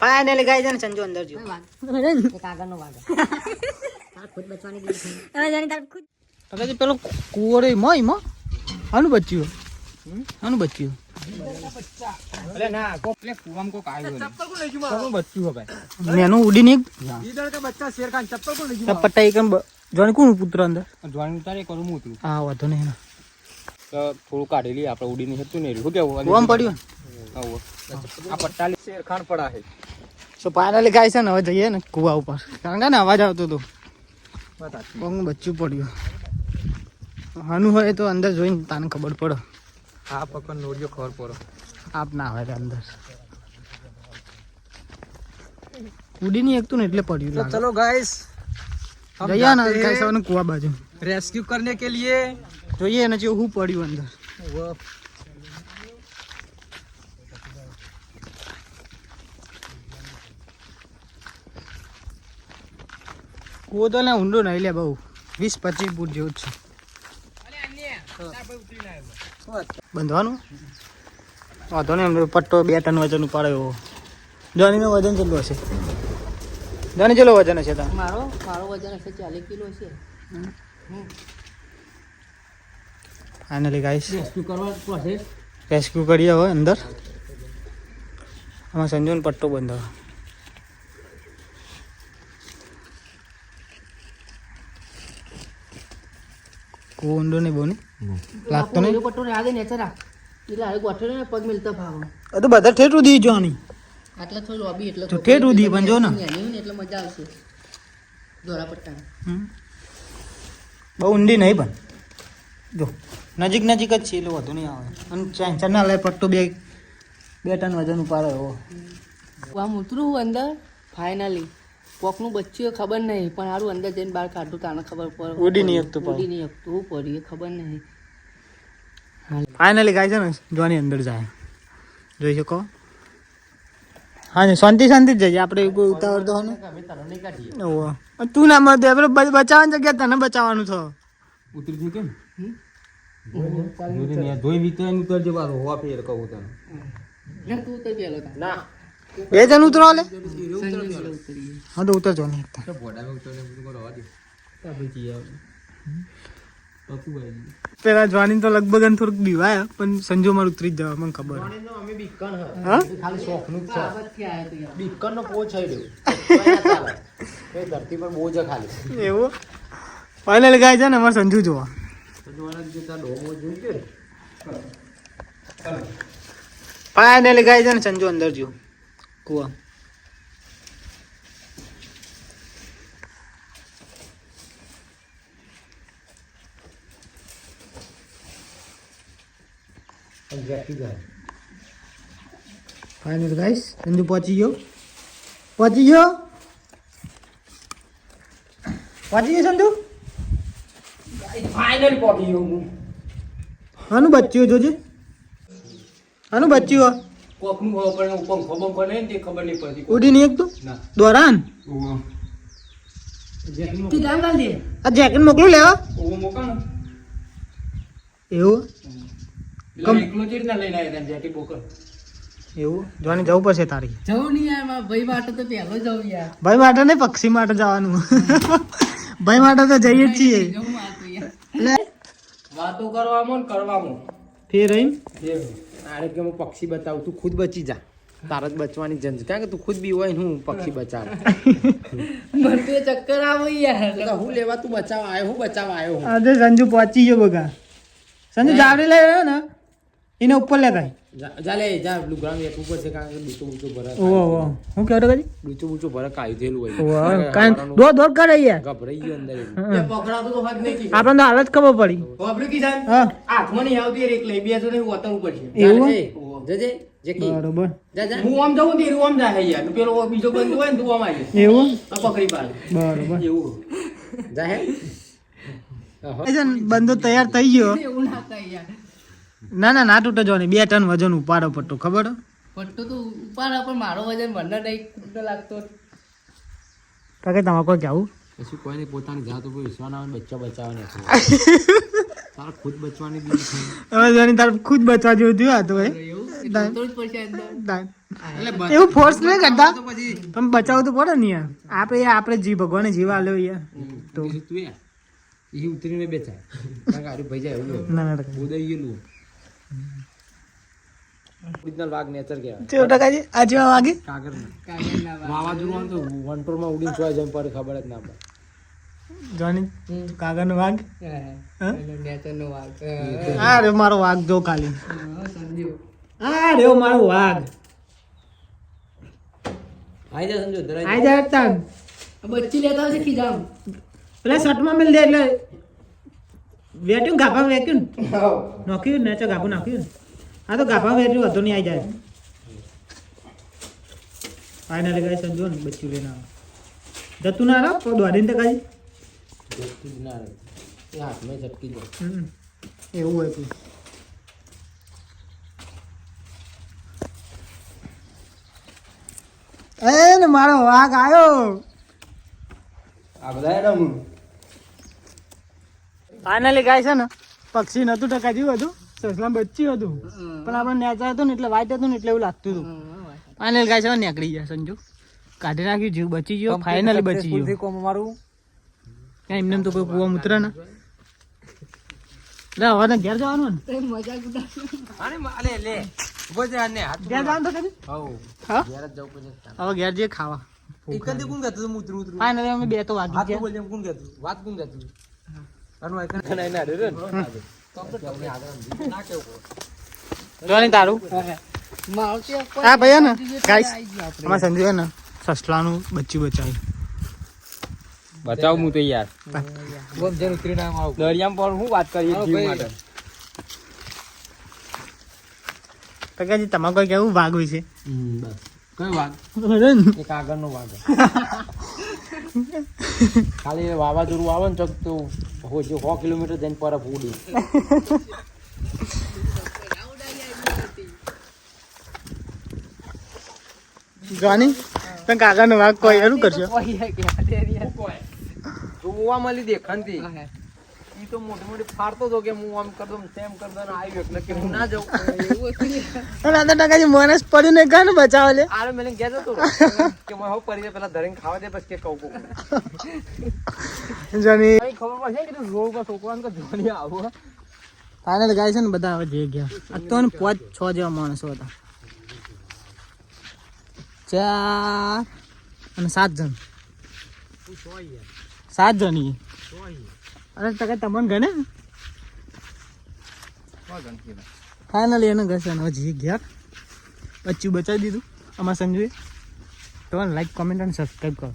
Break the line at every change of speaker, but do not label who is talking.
Finally ગાઈ છે ને સંજુ અંદર જો
કાગળનો વાગ ખુદ બચવાની દીધી હવે જાણી તાર ખુદ
હવે પેલો કુવરે મય આનું બચ્યું આનું બચ્યું
અરે ના કોપલે કુવામ કો કાયો ચપ્પલ કો લઈ જુમા કોનું બચ્ચું હો ભાઈ
મેનું ઉડી ની
ઈદળ કે બચ્ચા શેરખાન ચપ્પલ કો લઈ જુમા
પટ્ટા એકમ જોન કોણ પુત્ર અંદર
જોવાનું ઉતારે કરું હું ઉતરું
હા વાંધો નહીં
તો થોડું કાઢી લઈએ આપણે ઉડીને હતું ને શું કેવું
કુવામ પડ્યું
આ પટ્ટા શેરખાન પડા છે
સો ફાઇનલી ગાય છે ને હવે જઈએ ને કુવા ઉપર કારણ કે ને અવાજ આવતો હતો બહુ બચ્ચું પડ્યું આનું હોય તો અંદર જોઈને તને ખબર પડે
હા પકડ નોડિયો ખબર પડો
આપ ના હોય અંદર ઉડી નહીં એકતું ને એટલે પડ્યું
तो चलो गाइस
જઈએ ને ગાય સવાનું કુવા બાજુ
रेस्क्यू करने के लिए
જોઈએ ને જે હું પડ્યું અંદર
वो
કુવો તો ને ઊંડો નહીં લે બહુ 20-25 ફૂટ જેવું જ છે બંધવાનું વાંધો ને એમ પટ્ટો 2 ટન વજન ઉપાડે એવો જોનીનું વજન કેટલું હશે જોની કેટલું વજન હશે તાર
મારો વજન હશે 40 કિલો છે
ફાઇનલી ગાઈસ
રેસ્ક્યુ કરવા પડશે
રેસ્ક્યુ કરીએ હવે અંદર આમાં સંજુન પટ્ટો બંધાવો કુવો ઊંડો નહીં બહુ નહીં લાગતો નહીં
પટ્ટો ને આગે નેચર આ એટલે આ ગોઠવે ને પગ મિલતા ભાવો
તો બધા ઠેઠ ઉધી જોની
આટલા થોડી લોબી એટલે
તો ઠેઠ ઉધી પણ જો ને
એટલે મજા આવશે દોરા પટ્ટા
બહુ ઊંડી નહીં પણ જો નજીક નજીક જ છે એટલે વધુ નહીં આવે અને ટેન્શન ના લે પટ્ટો 2 ટન વજન ઉપાડે એવો
આમ ઉતરું અંદર ફાઇનલી પોકનું બચ્ચું ખબર નહીં પણ સારું અંદર જઈને બહાર કાઢું તાને ખબર પડે
ઉડી નહીં શકતું
ઉડી નહીં શકતું હું પડ્યું એ ખબર નહીં
ફાઇનલી ગાય છે ને જોની અંદર જાય જોઈ શકો હા ને શાંતિ શાંતિ જ જઈએ આપણે કોઈ ઉતાવળ તો ને ઓહો તું ના મત આપણે બચાવવાની જગ્યા તને બચાવવાનું છે
ઉતરી જઈ કેમ જોઈ વિતર ઉતર જવાનો હોવા ફેર કહું તને
ના તું તો પેલો
ના
2 જણ ઉતરો લે
ઉતરી
હા તો ઉતરજો નહીં
તો બોડા ઉતરને બધું કરો આદી આપણે જી આવે પકુ ભાઈ
પેલા જોની તો લગભગ થોડુંક બીવાય પણ સંજુ મારું ઉતરી જ જવા મને ખબર
અમે બીકન
હા
ખાલી શોખનું જ છે
ક્યાંથી આવ્યો તું યાર
બીકન નો પોચ થઈ રહ્યો એ ધરતી પર બોજ ખાલી
એવું ફાઇનલી ગાય છે ને અમારે સંજુ જોવા ફાઇનલી ગાય છે ને સંજુ અંદર જો કુવા ફાઇનલ ગાઈસ સંજુ પહોંચી ગયો સંજુ
ફાઇનલી પહોંચી ગયો હું
આનું બચ્યું જોજે આનું બચ્યું
કોકનું ખબર પડે પંખો બંખો નહીં તે ખબર નહીં પડતી
ઉડી નહીં એક તો
ના
દોરાન
તું જામ ગાલ દે
આ જેકેટ મોકલું લેવા
મોકા ને
એવું
એકલો જ ના લઈને આવ્યા જેટી બોકર
એવું જોવાની જવું પડશે તારી
જવું નહીં યાર મારા ભાઈ માટે તો પહેલો જવું યાર
ભાઈ માટે નહીં પક્ષી માટે જવાનું ભાઈ માટે તો જઈએ જ છીએ
જવું આ તો યાર
એટલે
વાતો કરવામાં ને કરવામાં
ફેર એમ
આરે કે હું પક્ષી બતાવું તું ખુદ બચી જા તારે જ બચવાની જંજ કારણ કે તું ખુદ બી હોય ને હું પક્ષી બચાવ
મને તો એ ચક્કર આવે યાર
હું લેવા તું બચાવ આવ્યો હું બચાવ આવ્યો હું
આજે સંજુ પહોંચી ગયો બગા સંજુ જાવડી લઈ રહ્યો ને એને ઉપર લે ગાય
જા લે જા લુગડામ એક ઉપર છે કારણ કે ડૂચો બૂચો ભરે
ઓહો હું કહેતો કદી
ડૂચો બૂચો ભરે કાઈ દેલું હોય
ઓહો કાઈ દોડ કરે યાર
ગભરાઈ ગયો અંદર
એ પકડાતું તો હદ નહીં
આપણને તો હાલત ખબર પડી
આપણે કીધા
હા
હાથમાં નહીં આવતી એક લઈ બે તો નહીં ઉતરવું પડશે
એવું
જજે જેકી
બરોબર
જા જા
હું આમ જાઉં તેરું આમ જાય યાર પેલો બીજો બંધ હોય ને તું આમ આવી
એવું
પકડી પાડ
બરોબર
એવું જા હે
બંદો તૈયાર થઈ ગયો
એવું ના થાય યાર
ના ના ના તૂટે જોવાની 2 ટન વજન ઉપાડો પટ્ટો ખબર
પટ્ટો તો ઉપાડા પણ મારો વજન મને નહીં કૂટો લાગતો
કાકે તમારે કોઈ કેવું
પછી કોઈને પોતાની જાત ઉપર વિશ્વાસ આવે બચ્ચા બચાવવાને તારે ખુદ બચવાની દીધી
હવે જોની તાર ખુદ બચવા જેવું થયું આ તો ભાઈ
એવું જોતો જ પડશે અંદર.
એવું ફોર્સ નહીં કરતા પણ બચાવવું તો પડે ને યાર આપણે જીવ ભગવાને જીવ આલ્યો યાર તો
બીજું તું યાર એ ઉતરીને બેચાય કારણ કે હારું ભાઈ જાય એવું
ના ના
ઉદય ગયેલું ઓરિજિનલ વાઘ નેચર કહેવાય.
10% આજે વાગે
કાગળના
કાગળના વાઘ.
વાવાઝોડું આમ તો વંટોળમાં ઉડીને ચોય જમ પડે ખબર જ ના પડે.
જોની કાગળનો વાઘ
હા, એનો નેચરનો વાઘ.
આ રે મારો વાઘ જો ખાલી
હા, સંજુ.
આ રે મારો વાઘ
આઈ જા સમજો ધરાઈ
આઈ જા તાન
આ બચ્ચી લેતા આવશે ખીજામ.
પેલા શર્ટમાં મેલ દે એટલે વેટ્યું ગાભા વેટ્યું નાખ્યું ને ગાભું નાખ્યું ને આ તો ગાભા વેટ્યું હતો નહીં આવી જાય ફાઇનલી ગાઈસ સમજો ને બચ્ચું લઈને આવે જતું ના રહો દોડીને તો કાજી
જતી જ ના રહે એ હાથમાં ઝટકી જાય.
એવું હોય તું એ ને મારો વાઘ આવ્યો
આ બધા રમ
ફાઇનલી ગાય છે ને પક્ષી નતું ટકા જેવું હતું સસલા બચ્યું હતું પણ આપણે નેચર હતું ને એટલે વાઈટ હતું ને એટલે એવું લાગતું હતું ફાઇનલ ગાય છે ને નીકળી ગયા સંજુ કાઢી નાખ્યું જીવ બચી ગયો ફાઇનલી બચી ગયો
કોમ મારું
ક્યાં એમને તો કોઈ કુવા ઉતરે ને લે હવે ઘેર જવાનું ને
એ મજાક ઉડાડશે.
આને લે લે ઉભો છે આને હાથ
ઘેર જવાનું તો કદી
હાઉ
હા
ઘેર જ જવું પડશે.
હવે ઘેર જઈએ ખાવા
એક જ કોણ કહેતું તું ઉતરું ઉતરું
ફાઇનલી અમે બે તો વાગી
હાથ
ગયા
બોલ જેમ કોણ કહેતું વાત કોણ કહેતું આનું આઈકન કનાઈ ના રે રે ના કેવું
જોની તારું
મારો તો કોઈ
હા ભૈયા ને
સંજુ જેટલા
ગાઈસ
આઈ ગયા આપણે.
અમારા સંજુ ને સસલાનું બચ્ચું બચાવ્યું
બચાવ હું તો યાર ગોમ જન ઉતરી ના આવ દરિયામાં પર હું વાત કરીએ જીવ માટે
તો કે તમારે કોઈ કેવું વાઘ વિશે
બસ કઈ વાત એક આગળનો વાઘ ખાલી વાવાઝોડું આવે ને તો જો 100 કિલોમીટર જઈને પરફ ઉડી
જોની તને કાકાનો વાઘ કોઈ એનું કરશો
કોઈ હે કે આ ડેરિયા.
જોવા મળી દેખાનથી
હા, હે.
ઈ તો મોટી મોટી ફાડતો હતો કે હું આમ કર દઉં તેમ કર દઉં આવ્યો એટલે કે હું ના જાઉં
એવું હતું ને.
અને આ તો ટકાજી મોનસ પડ્યું ને કાને બચાવે લે
આરે મેલે ગયા જતો કે હું હવે પરી પેલા ધરીને ખાવા દે પછી કે કહું
જોની
કઈ ખબર પડશે કે રોડ પર છોકરાને કે જોની આવો
ફાઇનલ ગાય છે ને બધા હવે જઈ ગયા આ તો ને 5-6 જેવા માણસો હતા 4 અને 7 જણ 7 જણ ઈ અરે ટકા તમને ગણે ફાઇનલી એને ઘસે હવે જઈ ગયા બચ્ચું બચાવી દીધું અમારા સંજુએ તો લાઈક કોમેન્ટ અને સબસ્ક્રાઈબ કરો